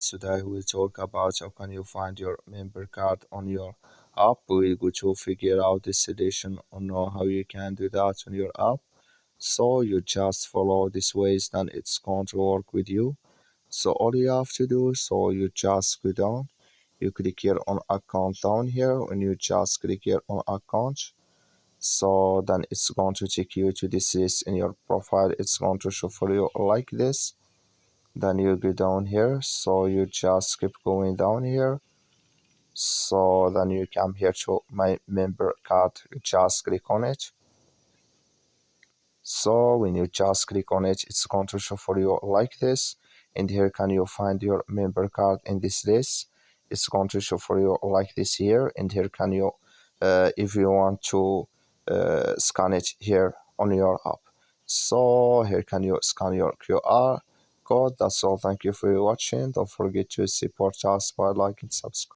Today we'll talk about how can you find your member card on your app. We're going to figure out this edition on how you can do that on your app. So you just follow these ways, then it's going to work with you. So all you have to do, so you just go down, you click here on account down here, and you just click here on account. So then it's going to take you to this list in your profile. It's going to show for you like this. Then you go down here, so you just keep going down here. So then you come here to my member card, you just click on it. So when you just click on it, it's going to show for you like this. And here can you find your member card in this list. It's going to show for you like this here. And here can you, if you want to scan it here on your app. So here can you scan your QR code. That's all. Thank you for watching. Don't forget to support us by liking, subscribe.